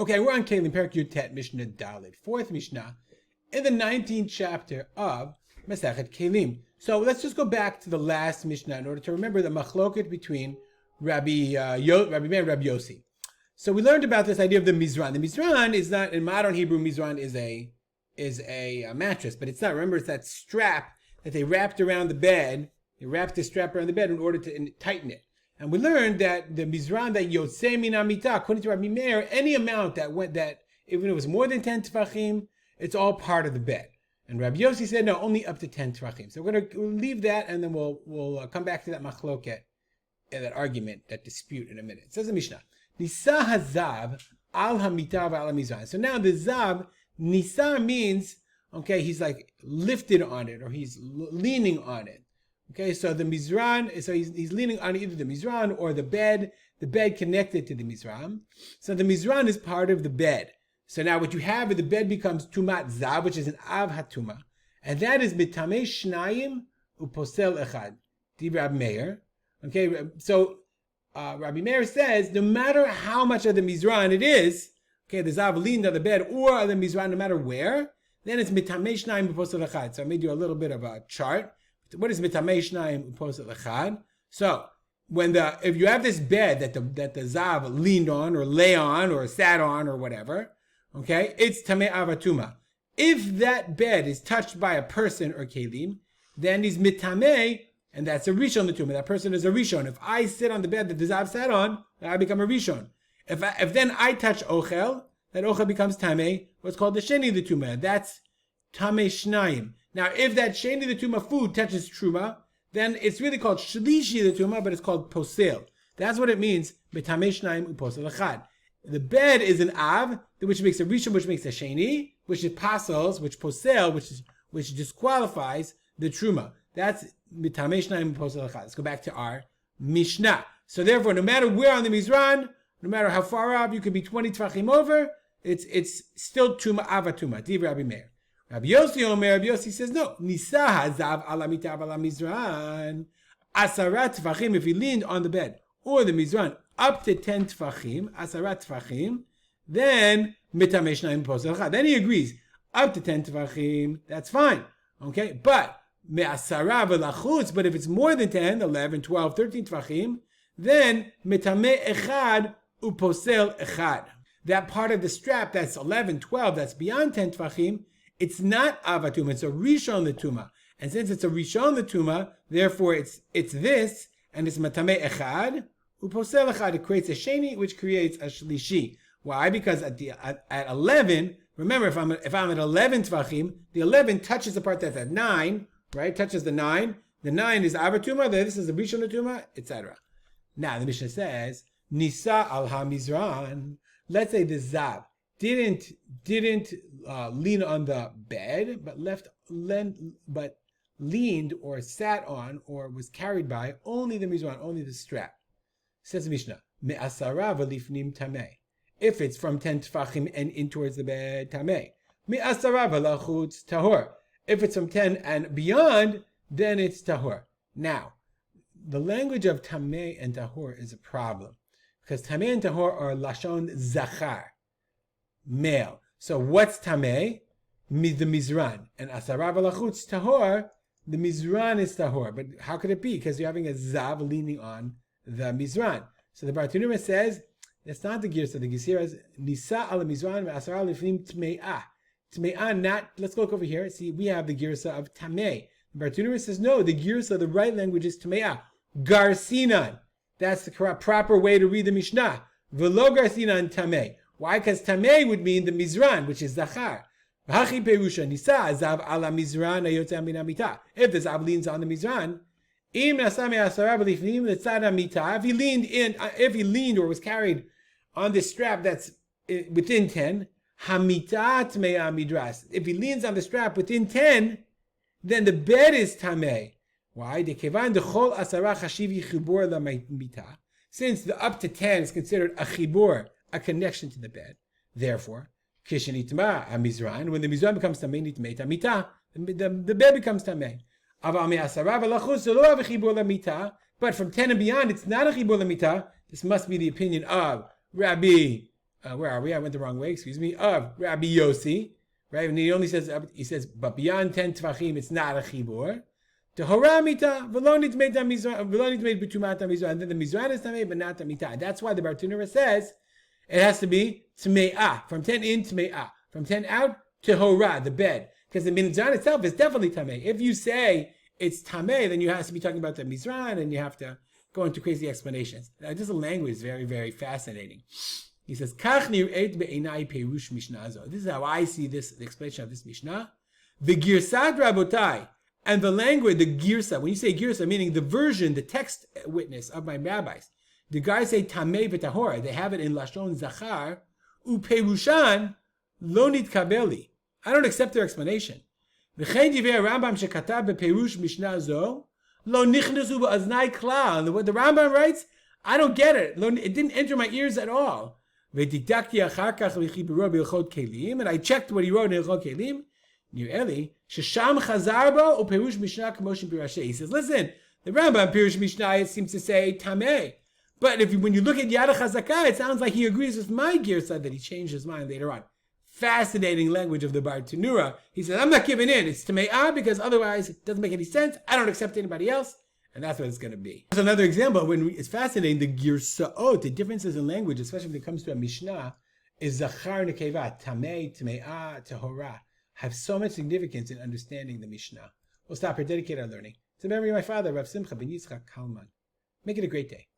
Okay, we're on Keilim, Perek Yud Tet, Mishnah Dalet, fourth Mishnah, in the 19th chapter of Masechet Keilim. So let's just go back to the last Mishnah in order to remember the machloket between Rabbi Meir and Rabbi Yossi. So we learned about this idea of the Mizran. The Mizran is not, in modern Hebrew, Mizran is a mattress, but it's not. Remember, it's that strap that they wrapped around the bed. They wrapped the strap around the bed in order to tighten it. And we learned that the Mizran that Yotzei min Amita, according to Rabbi Meir, any amount that even if it was more than 10 Tefachim, it's all part of the bed. And Rabbi Yossi said, no, only up to 10 Tefachim. So we'll leave that, and then we'll come back to that machloket, that argument, that dispute in a minute. It says the Mishnah, Nisa hazav al hamita v'al mizran. So now the zav, Nisa means, okay, he's like lifted on it, or he's leaning on it. Okay, so the Mizran, so he's leaning on either the Mizran or the bed connected to the Mizran. So the Mizran is part of the bed. So now what you have is the bed becomes Tumat Zav, which is an Av Hatuma. And that is Mitamei Shnayim Uposel Echad. Di Rabbi Meir. Okay, so Rabbi Meir says, no matter how much of the Mizran it is, okay, the Zav leaned on the bed or the Mizran, no matter where, then it's Mitamei Shnayim Uposel Echad. So I made you a little bit of a chart. What is mitamei shnayim uposel echad? So if you have this bed that the zav leaned on or lay on or sat on or whatever, okay, it's tamei avatuma. If that bed is touched by a person or kelim, then he's mitamei, and that's a rishon l'tuma. That person is a rishon. If I sit on the bed that the zav sat on, I become a rishon. If then I touch ochel, that ochel becomes tamei. What's called the sheni l'tuma. That's tamei shnayim. Now, if that sheni the tuma food touches truma, then it's really called shlishi the tuma, but it's called posel. That's what it means. Betamei shnayim uposel echad. The bed is an av, which makes a rishon, which makes a sheni, which is pasels, which posel, which disqualifies the truma. That's betamei shnayim uposel echad. Let's go back to our Mishnah. So therefore, no matter where on the Mizran, no matter how far up, you could be 20 tefachim over, it's still tuma avatuma. Div Rabbi Meir. Rabbi Yossi says, no. Nisa hazav ala mitav ala mizran. Asarat tefachim, if he leaned on the bed, or the mizran, up to 10 tefachim, asarat tefachim, then mitamei shnayim posel echad. Then he agrees, up to 10 tefachim, that's fine. Okay, but me'asara v'lachutz, but if it's more than 10, 11, 12, 13 tefachim, then mitamei echad uposel echad. That part of the strap that's 11, 12, that's beyond 10 tefachim, it's not avatuma, it's a rishon l'tuma. And since it's a rishon l'tuma, therefore it's this, and it's matamei echad, uposel echad, it creates a sheni, which creates a shlishi. Why? Because at 11, remember, if I'm at 11 tvachim, the 11 touches the part that's at 9, right? Touches the 9. The 9 is avatuma, this is a rishon l'tuma, etc. Now the Mishnah says, Nisa al ha-mizran. Let's say the zav didn't lean on the bed, but leaned or sat on or was carried by only the mizran, only the strap. Says the Mishnah, me'asara v'lifnim tamei. If it's from 10 tefachim and in towards the bed, tamei. Me'asara v'lachutz tahor. If it's from 10 and beyond, then it's tahor. Now, the language of tamei and tahor is a problem, because tamei and tahor are lashon zachar, male. So what's tamei? The mizran. And asara v'lachutz tahor, the mizran is tahor. But how could it be? Because you're having a zav leaning on the mizran. So the Bartanura says, that's not the girsa. The girsa is nisa al mizran ve'asara lifnim tmei'ah. Tmei'ah, not, let's look over here. See, we have the girsa of tamei. The Bartanura says, no, the girsa, the right language is tmei'ah. Garsinan. That's the proper way to read the Mishnah. V'lo garsinan tamei. Why? Because tamei would mean the mizran, which is zachar. If the zav leans on the mizran, if he leaned or was carried on this strap that's within 10, if he leans on the strap within 10, then the bed is tamei. Why? Since the up to 10 is considered a chibur, a connection to the bed. Therefore, kishenitma a mizran, when the mizran becomes tamei nitmei tamita, the bed becomes tamei. But from 10 and beyond, it's not a chibur lamita. This must be the opinion of Rabbi where are we? I went the wrong way, excuse me, of Rabbi Yossi, right? And he says, but beyond 10 tvachim, it's not a chibur. To horamita, velonit made b'tumat mizrah, and then the mizrah is tamei, but not tamita. That's why the Bartenura says it has to be tme'ah, from 10 in tme'ah, from 10 out to hora, the bed, because the mizrah itself is definitely tamei. If you say it's tamei, then you have to be talking about the mizrah, and you have to go into crazy explanations. Now, just the language is very, very fascinating. He says, "Kach nir'et be'enai perush mishnah azo." This is how I see this, the explanation of this mishnah. The girsat rabotai. And the language, the girsa, when you say girsa, meaning the version, the text witness of my rabbis, the guys say tamei v'tahora, they have it in lashon zachar, uperushan lo nitkabeli. I don't accept their explanation. V'chein divrei Rambam shekatav beperush mishnah zo, lo nichnasu ba'aznai klal. What the Rambam writes, I don't get it. It didn't enter my ears at all. V'didakti achar kach v'chiburo b'ilchot Keilim, and I checked what he wrote in Ilchot Keilim. Near Eli, Shesham Chazarba or Perush Mishnah Kamoshin Pirashe. He says, listen, the Rambam Perush Mishnah, it seems to say Tameh. But when you look at Yad HaChazakah, it sounds like he agrees with my Girsa that he changed his mind later on. Fascinating language of the Bartenura. He says, I'm not giving in. It's Tame'ah because otherwise it doesn't make any sense. I don't accept anybody else. And that's what it's going to be. There's another example. It's fascinating. The Girsaot, the differences in language, especially when it comes to a Mishnah, is Zachar Nekeva, Tameh, Tame'ah, Tahorah, have so much significance in understanding the Mishnah. We'll stop here, dedicate our learning to the memory of my father, Rav Simcha ben Yitzchak Kalman. Make it a great day.